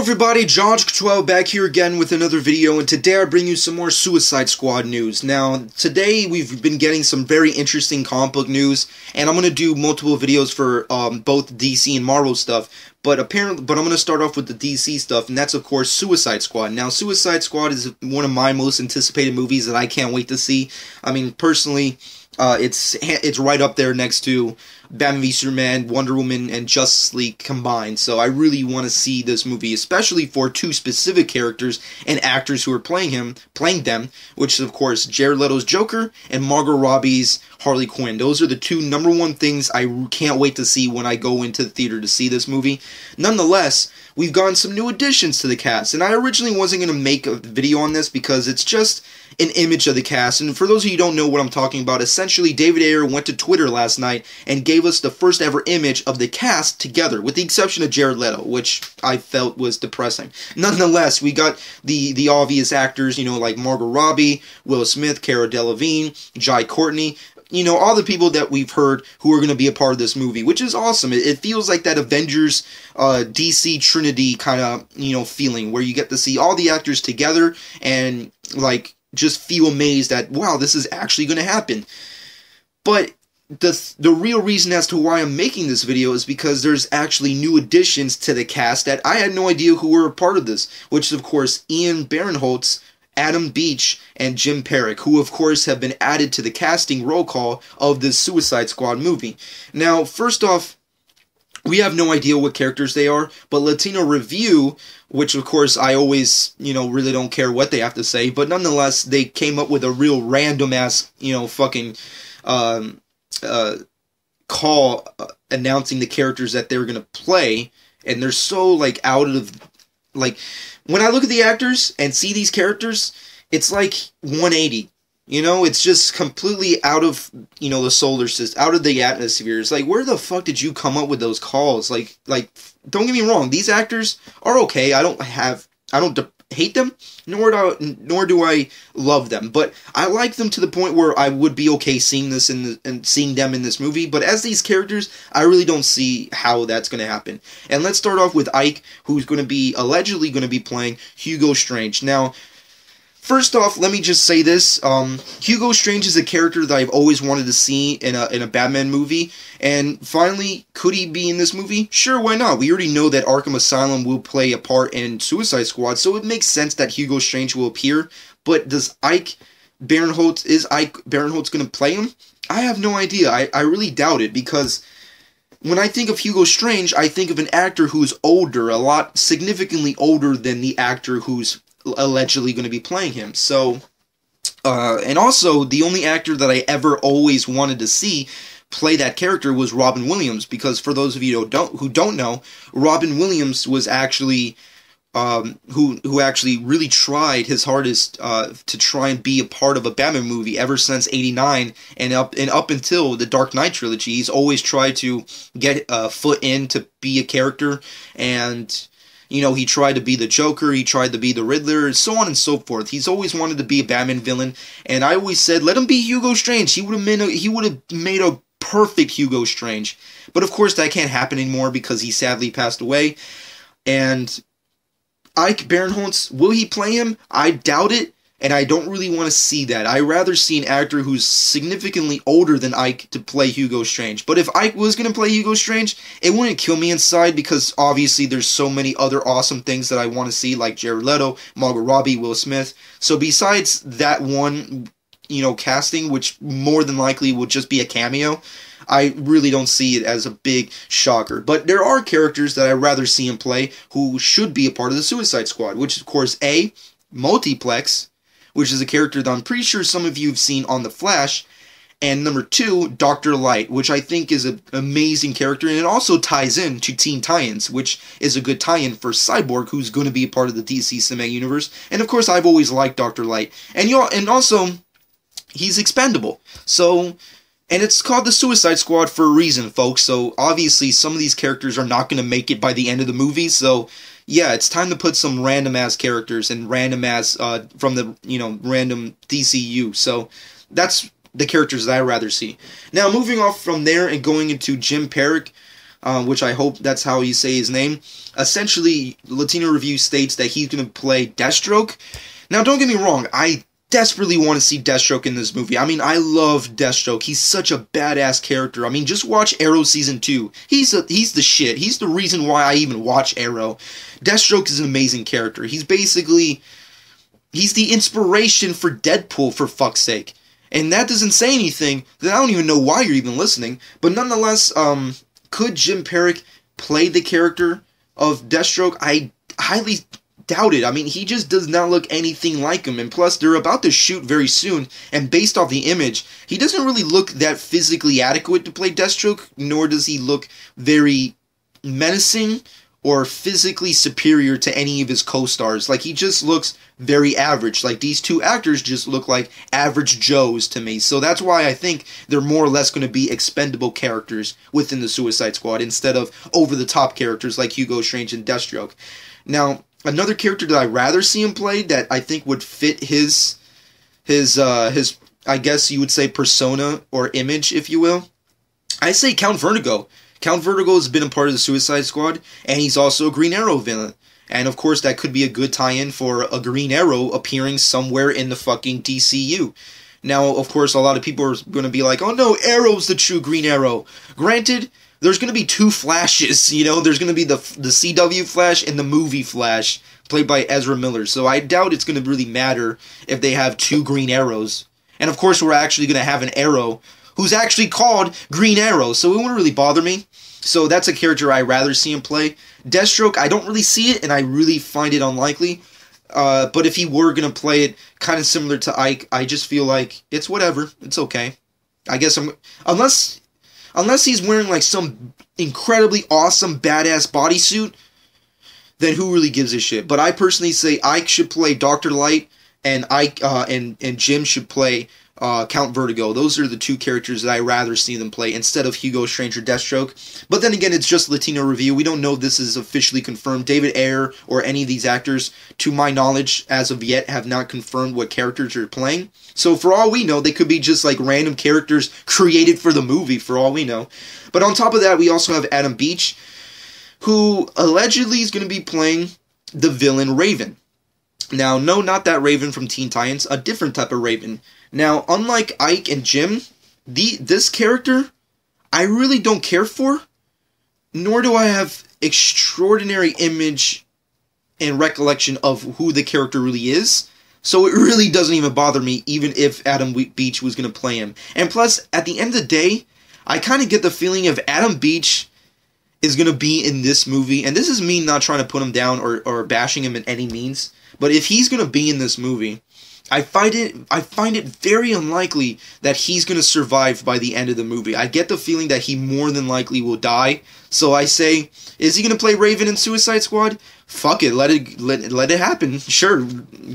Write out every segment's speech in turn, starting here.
everybody, Josh12 back here again with another video, and today I bring you some more Suicide Squad news. Now, today we've been getting some very interesting comic book news, and I'm going to do multiple videos for both DC and Marvel stuff, but I'm going to start off with the DC stuff, and that's of course Suicide Squad. Now, Suicide Squad is one of my most anticipated movies that I can't wait to see. I mean, personally, it's right up there next to Batman v Superman, Wonder Woman, and Justice League combined. So I really want to see this movie, especially for two specific characters and actors who are playing them, which is of course Jared Leto's Joker and Margot Robbie's Harley Quinn. Those are the two #1 things I can't wait to see when I go into the theater to see this movie. Nonetheless, we've gotten some new additions to the cast, and I originally wasn't going to make a video on this because it's just an image of the cast. And for those of you who don't know what I'm talking about, essentially David Ayer went to Twitter last night and gave us the first ever image of the cast together, with the exception of Jared Leto, which I felt was depressing. Nonetheless, we got the obvious actors, you know, like Margot Robbie, Will Smith, Cara Delevingne, Jai Courtney, you know, all the people that we've heard who are going to be a part of this movie, which is awesome. It feels like that Avengers DC Trinity kind of, you know, feeling, where you get to see all the actors together and, like, just feel amazed that, wow, this is actually going to happen. But the real reason as to why I'm making this video is because there's actually new additions to the cast that I had no idea who were a part of this, which is, of course, Ian Barinholtz, Adam Beach, and Jim Perrick, who, of course, have been added to the casting roll call of this Suicide Squad movie. Now, first off, we have no idea what characters they are, but Latino Review, which of course I always, you know, really don't care what they have to say, but nonetheless, they came up with a real random-ass, you know, fucking call announcing the characters that they're gonna play, and they're so, like, out of, like, when I look at the actors and see these characters, it's like 180. You know, it's just completely out of, you know, the solar system, out of the atmosphere. It's like, where the fuck did you come up with those calls? Like, don't get me wrong, these actors are okay. I don't hate them, nor do I love them, but I like them to the point where I would be okay seeing this seeing them in this movie. But as these characters, I really don't see how that's going to happen. And let's start off with Ike, who's allegedly going to be playing Hugo Strange. Now, first off, let me just say this. Hugo Strange is a character that I've always wanted to see in a Batman movie, and finally, could he be in this movie? Sure, why not? We already know that Arkham Asylum will play a part in Suicide Squad, so it makes sense that Hugo Strange will appear, but is Ike Barinholtz going to play him? I have no idea. I really doubt it, because when I think of Hugo Strange, I think of an actor who's older, significantly older than the actor who's allegedly going to be playing him. So, and also, the only actor that I ever always wanted to see play that character was Robin Williams, because for those of you who don't know, Robin Williams was actually who actually really tried his hardest to try and be a part of a Batman movie ever since '89 and up until the Dark Knight trilogy. He's always tried to get a foot in to be a character, and you know, he tried to be the Joker, he tried to be the Riddler, so on and so forth. He's always wanted to be a Batman villain, and I always said, let him be Hugo Strange. He would have made a perfect Hugo Strange. But of course, that can't happen anymore because he sadly passed away. And Ike Barinholtz, will he play him? I doubt it, and I don't really want to see that. I'd rather see an actor who's significantly older than Ike to play Hugo Strange. But if Ike was going to play Hugo Strange, it wouldn't kill me inside, because obviously there's so many other awesome things that I want to see, like Jared Leto, Margot Robbie, Will Smith. So besides that one, you know, casting, which more than likely would just be a cameo, I really don't see it as a big shocker. But there are characters that I'd rather see him play who should be a part of the Suicide Squad, which is, of course, A, Multiplex, which is a character that I'm pretty sure some of you have seen on The Flash, and number 2, Dr. Light, which I think is an amazing character, and it also ties in to Teen Titans, which is a good tie-in for Cyborg, who's going to be a part of the DC Cinematic Universe. And of course, I've always liked Dr. Light, and also he's expendable. So, and it's called the Suicide Squad for a reason, folks. So obviously, some of these characters are not going to make it by the end of the movie. So yeah, it's time to put some random-ass characters and random-ass, from the, you know, random DCU. So that's the characters that I'd rather see. Now, moving off from there and going into Jim Perrick, which I hope that's how you say his name. Essentially, Latino Review states that he's going to play Deathstroke. Now, don't get me wrong, I desperately want to see Deathstroke in this movie. I mean, I love Deathstroke. He's such a badass character. I mean, just watch Arrow Season 2. He's the shit. He's the reason why I even watch Arrow. Deathstroke is an amazing character. He's the inspiration for Deadpool, for fuck's sake. And that doesn't say anything, then I don't even know why you're even listening. But nonetheless, could Jim Perrick play the character of Deathstroke? I highly doubt it. I mean, he just does not look anything like him. And plus, they're about to shoot very soon. And based off the image, he doesn't really look that physically adequate to play Deathstroke. Nor does he look very menacing or physically superior to any of his co-stars. Like, he just looks very average. Like, these two actors just look like average Joes to me. So that's why I think they're more or less going to be expendable characters within the Suicide Squad instead of over-the-top characters like Hugo Strange and Deathstroke. Now, another character that I'd rather see him play that I think would fit his I guess you would say persona or image, if you will, I say Count Vertigo. Count Vertigo has been a part of the Suicide Squad, and he's also a Green Arrow villain. And of course, that could be a good tie-in for a Green Arrow appearing somewhere in the fucking DCU. Now, of course, a lot of people are going to be like, oh no, Arrow's the true Green Arrow. Granted, there's going to be two Flashes, you know? There's going to be the CW Flash and the movie Flash, played by Ezra Miller. So I doubt it's going to really matter if they have two Green Arrows. And of course, we're actually going to have an Arrow who's actually called Green Arrow, so it wouldn't really bother me. So that's a character I'd rather see him play. Deathstroke, I don't really see it, and I really find it unlikely. But if he were going to play it kind of similar to Ike, I just feel like it's whatever. It's okay. I guess unless he's wearing like some incredibly awesome badass bodysuit, then who really gives a shit? But I personally say Ike should play Dr. Light, and and Jim should play Count Vertigo. Those are the two characters that I'd rather see them play instead of Hugo Strange or Deathstroke. But then again, it's just Latino Review. We don't know if this is officially confirmed. David Ayer or any of these actors, to my knowledge, as of yet, have not confirmed what characters are playing. So for all we know, they could be just like random characters created for the movie, for all we know. But on top of that, we also have Adam Beach, who allegedly is going to be playing the villain Raven. Now, no, not that Raven from Teen Titans, a different type of Raven. Now, unlike Ike and Jim, this character, I really don't care for, nor do I have extraordinary image and recollection of who the character really is, so it really doesn't even bother me, even if Adam Beach was going to play him. And plus, at the end of the day, I kind of get the feeling if Adam Beach is going to be in this movie, and this is me not trying to put him down or bashing him in any means, but if he's going to be in this movie, I find it very unlikely that he's going to survive by the end of the movie. I get the feeling that he more than likely will die. So I say, is he going to play Raven in Suicide Squad? Fuck it, let it happen. Sure,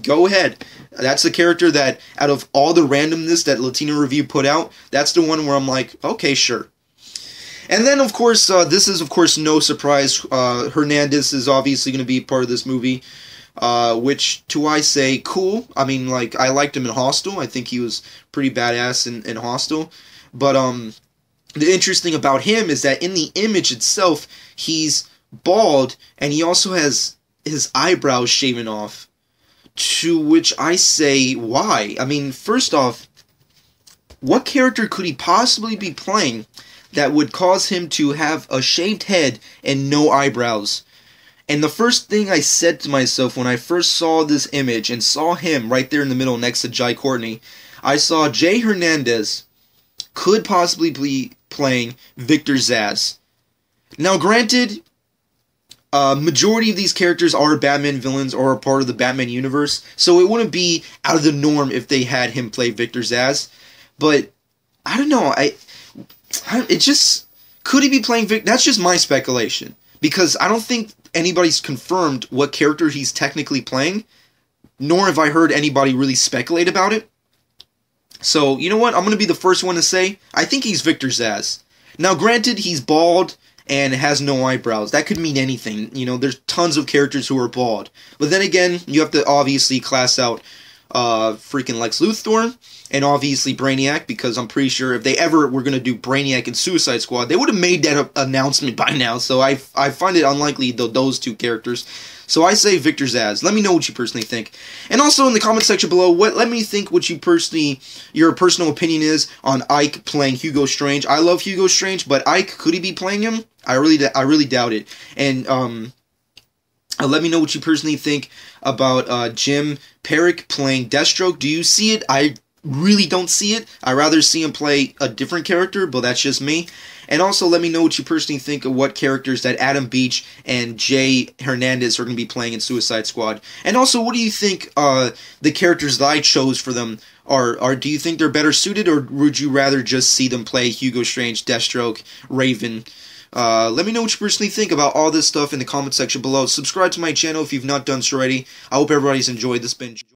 go ahead. That's the character that, out of all the randomness that Latino Review put out, that's the one where I'm like, okay, sure. And then, of course, this is, of course, no surprise. Hernandez is obviously going to be part of this movie. Which, to I say, cool. I mean, like, I liked him in Hostel. I think he was pretty badass in Hostel. But, the interesting about him is that in the image itself, he's bald, and he also has his eyebrows shaven off. To which I say, why? I mean, first off, what character could he possibly be playing that would cause him to have a shaved head and no eyebrows? And the first thing I said to myself when I first saw this image and saw him right there in the middle next to Jai Courtney, I saw Jay Hernandez could possibly be playing Victor Zsasz. Now, granted, majority of these characters are Batman villains or are part of the Batman universe, so it wouldn't be out of the norm if they had him play Victor Zsasz. But I don't know. It just, could he be playing Victor? That's just my speculation, because I don't think anybody's confirmed what character he's technically playing, nor have I heard anybody really speculate about it. So, you know what? I'm going to be the first one to say, I think he's Victor Zsasz. Now, granted, he's bald and has no eyebrows. That could mean anything. You know, there's tons of characters who are bald. But then again, you have to obviously class out freaking Lex Luthor, and obviously Brainiac, because I'm pretty sure if they ever were going to do Brainiac and Suicide Squad, they would have made that announcement by now, so I find it unlikely those two characters. So I say Victor Zsasz. Let me know what you personally think. And also in the comment section below, let me think what your personal opinion is on Ike playing Hugo Strange. I love Hugo Strange, but Ike, could he be playing him? I really doubt it. And let me know what you personally think about Jim Perrick playing Deathstroke. Do you see it? I really don't see it. I'd rather see him play a different character, but that's just me. And also let me know what you personally think of what characters that Adam Beach and Jay Hernandez are going to be playing in Suicide Squad. And also, what do you think the characters that I chose for them are? Do you think they're better suited, or would you rather just see them play Hugo Strange, Deathstroke, Raven? Let me know what you personally think about all this stuff in the comment section below. Subscribe to my channel if you've not done so already. I hope everybody's enjoyed this binge.